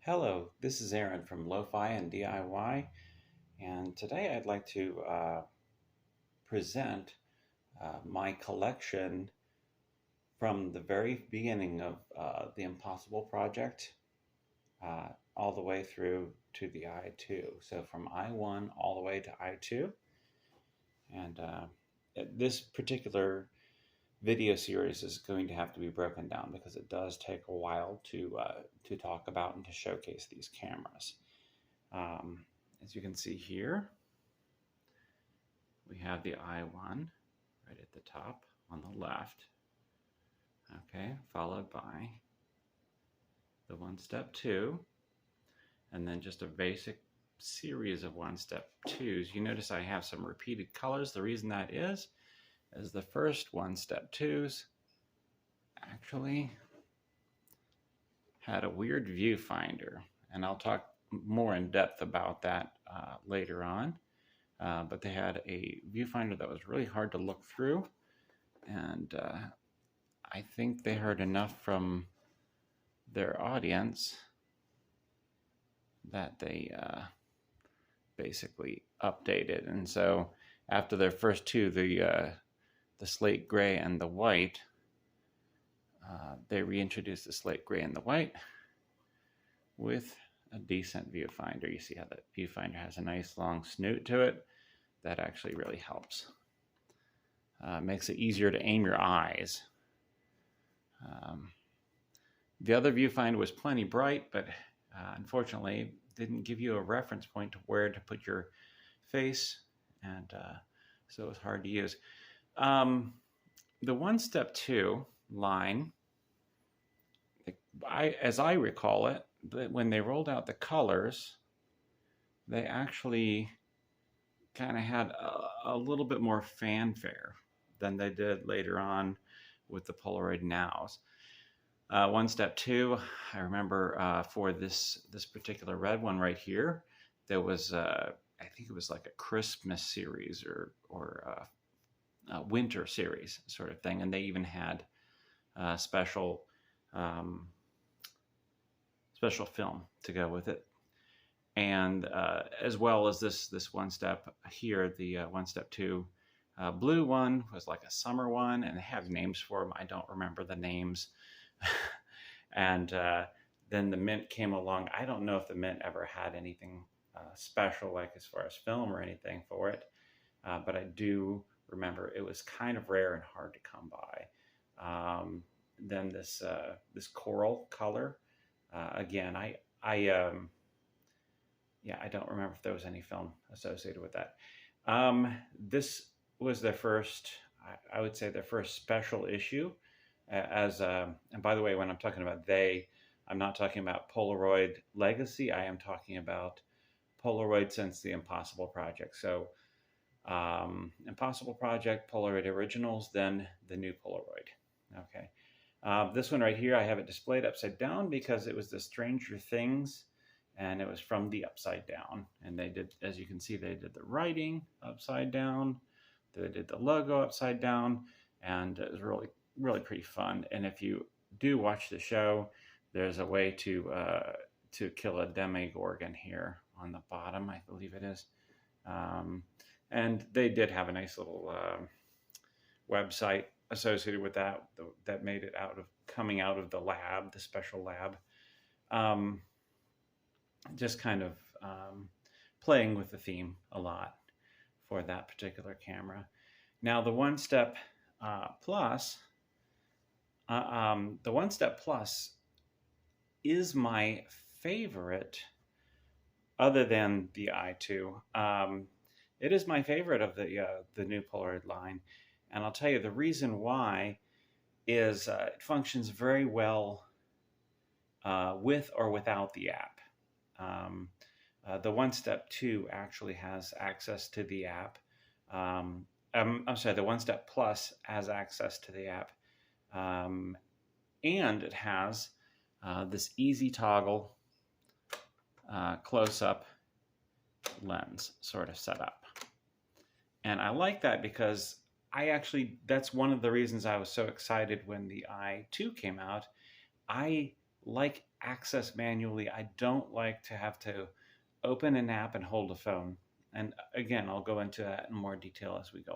Hello, this is Aaron from Lo-Fi and D.I.Y, and today I'd like to present my collection from the very beginning of the Impossible Project all the way through to the I-2. So from I-1 all the way to I-2, and this particular video series is going to have to be broken down because it does take a while to talk about and to showcase these cameras. As you can see here, we have the I-1 right at the top on the left, okay, followed by the one-step 2, and then just a basic series of one-step 2s. You notice I have some repeated colors. The reason that is the first one-step 2s actually had a weird viewfinder, and I'll talk more in depth about that later on. But they had a viewfinder that was really hard to look through, and I think they heard enough from their audience that they basically updated. And so after their first two, the slate gray and the white, they reintroduced the slate gray and the white with a decent viewfinder. You see how the viewfinder has a nice long snoot to it. That actually really helps. Makes it easier to aim your eyes. The other viewfinder was plenty bright, but unfortunately didn't give you a reference point to where to put your face, and so it was hard to use. The one-step 2 line, as I recall it, when they rolled out the colors, they actually kind of had a little bit more fanfare than they did later on with the Polaroid Nows. One-step 2, I remember for this particular red one right here, there was I think it was like a Christmas series or a winter series sort of thing, and they even had special film to go with it. And as well as this one-step here, the one-step 2 blue one was like a summer one, and they have names for them. I don't remember the names. And then the mint came along. I don't know if the mint ever had anything special, like as far as film or anything for it, but I do remember it was kind of rare and hard to come by. Then this coral color, again, I don't remember if there was any film associated with that. This was their first, I would say, their first special issue. And by the way, when I'm talking about I'm not talking about Polaroid Legacy. I am talking about Polaroid since the Impossible Project. So Impossible Project, Polaroid Originals, then the new Polaroid. Okay. This one right here, I have it displayed upside down because it was the Stranger Things, and it was from the upside down. And they did, as you can see, they did the writing upside down. They did the logo upside down, and it was really, really pretty fun. And if you do watch the show, there's a way to kill a Demogorgon here on the bottom, I believe it is. And they did have a nice little website associated with that made it coming out of the lab, the special lab. Just kind of playing with the theme a lot for that particular camera. Now the one-step plus, the one-step plus is my favorite, other than the I-2. It is my favorite of the new Polaroid line, and I'll tell you the reason why is it functions very well with or without the app. The one-step 2 actually has access to the app. I'm sorry, the one-step plus has access to the app, and it has this easy toggle close-up lens sort of setup. And I like that because that's one of the reasons I was so excited when the I-2 came out. I like access manually. I don't like to have to open an app and hold a phone. And again, I'll go into that in more detail as we go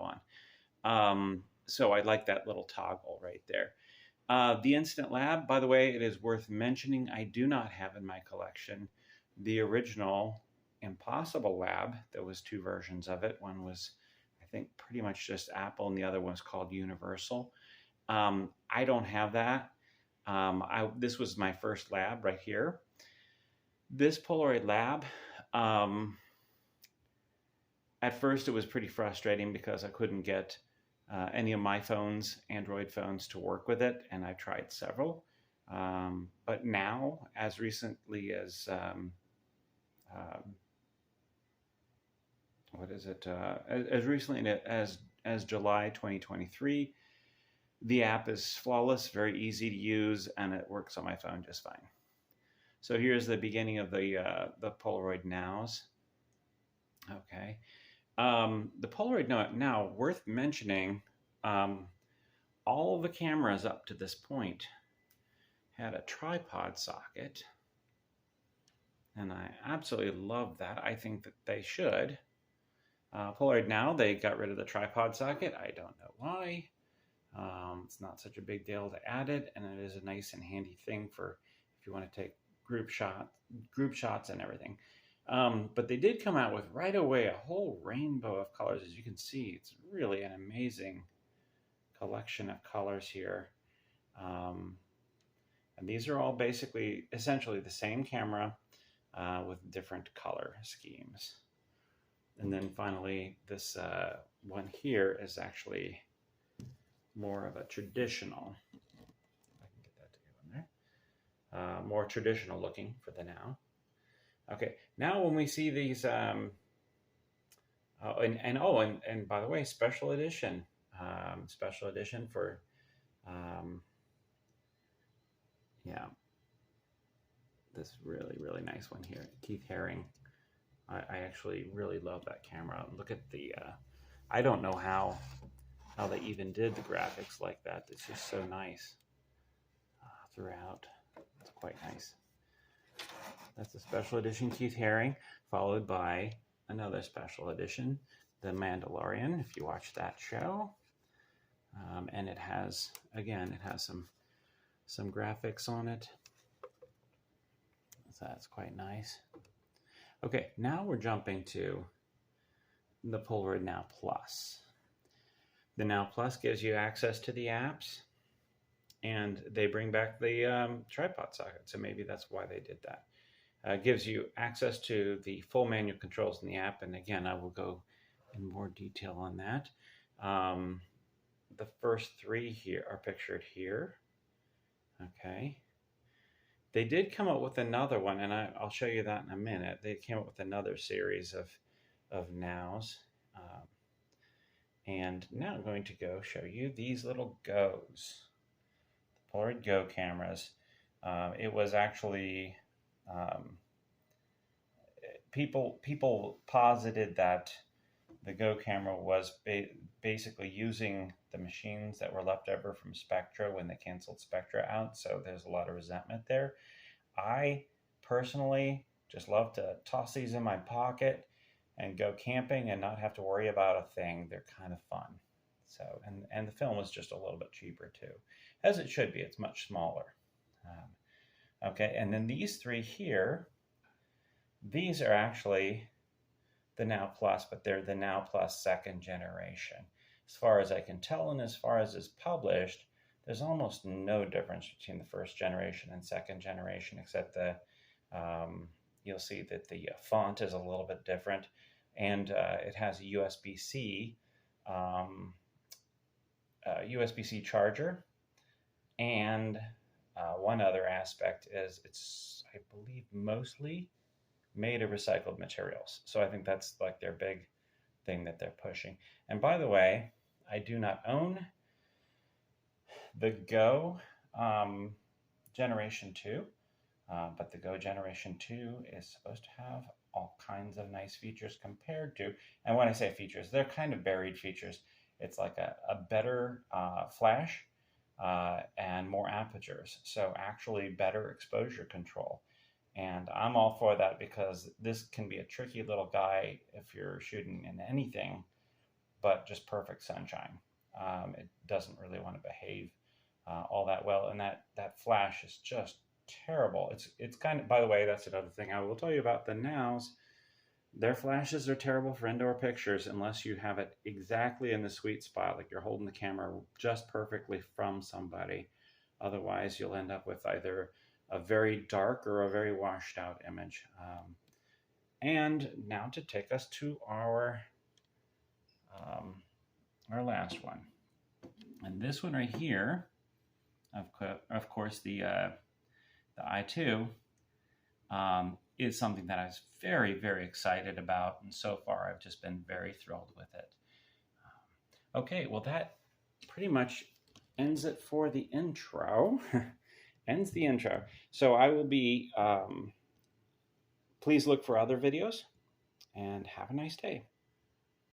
on. So I like that little toggle right there. The Instant Lab, by the way, it is worth mentioning, I do not have in my collection the original Impossible Lab. There was two versions of it. One was, I think, pretty much just Apple, and the other one was called Universal. I don't have that. This was my first lab right here. This Polaroid Lab, at first it was pretty frustrating because I couldn't get any of my phones, Android phones, to work with it, and I tried several. But now, as recently as what is it? As recently as July 2023, the app is flawless, very easy to use, and it works on my phone just fine. So here's the beginning of the Polaroid Nows. Okay. The Polaroid now worth mentioning, all the cameras up to this point had a tripod socket, and I absolutely love that. I think that they should. Polaroid now, they got rid of the tripod socket. I don't know why. It's not such a big deal to add it, and it is a nice and handy thing for if you want to take group shots and everything. But they did come out with right away a whole rainbow of colors. As you can see, it's really an amazing collection of colors here. And these are all basically, essentially the same camera with different color schemes. And then finally, this one here is actually more of a traditional, if I can get that to go in there, more traditional looking for the Now. Okay, now when we see these, and by the way, special edition for, yeah, this really nice one here, Keith Haring. I actually really love that camera. Look at the, I don't know how they even did the graphics like that. It's just so nice throughout. It's quite nice. That's a special edition Keith Haring, followed by another special edition, The Mandalorian, if you watch that show. And it has, again, it has some graphics on it. So that's quite nice. Okay, now we're jumping to the Polaroid Now Plus. The Now Plus gives you access to the apps, and they bring back the tripod socket, so maybe that's why they did that. Gives you access to the full manual controls in the app, and again, I will go in more detail on that. The first three here are pictured here. Okay. They did come up with another one, and I'll show you that in a minute. They came up with another series of Nows. And now I'm going to go show you these little Go's, the Polaroid Go cameras. It was actually, people posited that the Go camera was basically using the machines that were left over from Spectra when they canceled Spectra out, so there's a lot of resentment there. I personally just love to toss these in my pocket and go camping and not have to worry about a thing. They're kind of fun. So, and the film is just a little bit cheaper too, as it should be. It's much smaller. Okay, and then these three here, these are actually the Now Plus, but they're the Now Plus second generation. As far as I can tell, and as far as is published, there's almost no difference between the first generation and second generation, except that you'll see that the font is a little bit different, and it has a USB-C charger, and one other aspect is it's, I believe, mostly made of recycled materials. So I think that's like their big thing that they're pushing. And by the way, I do not own the Go Generation 2, but the Go Generation 2 is supposed to have all kinds of nice features compared to, and when I say features, they're kind of buried features. It's like a better flash, and more apertures. So actually better exposure control. And I'm all for that because this can be a tricky little guy if you're shooting in anything but just perfect sunshine. It doesn't really want to behave all that well, and that flash is just terrible. It's kind of, by the way, that's another thing I will tell you about the Nows. Their flashes are terrible for indoor pictures unless you have it exactly in the sweet spot, like you're holding the camera just perfectly from somebody. Otherwise, you'll end up with either a very dark or a very washed out image. And now to take us to our last one. And this one right here, of course, the I-2 is something that I was very, very excited about. And so far, I've just been very thrilled with it. Okay, well, that pretty much ends it for the intro. Ends the intro. So I will be, please look for other videos and have a nice day.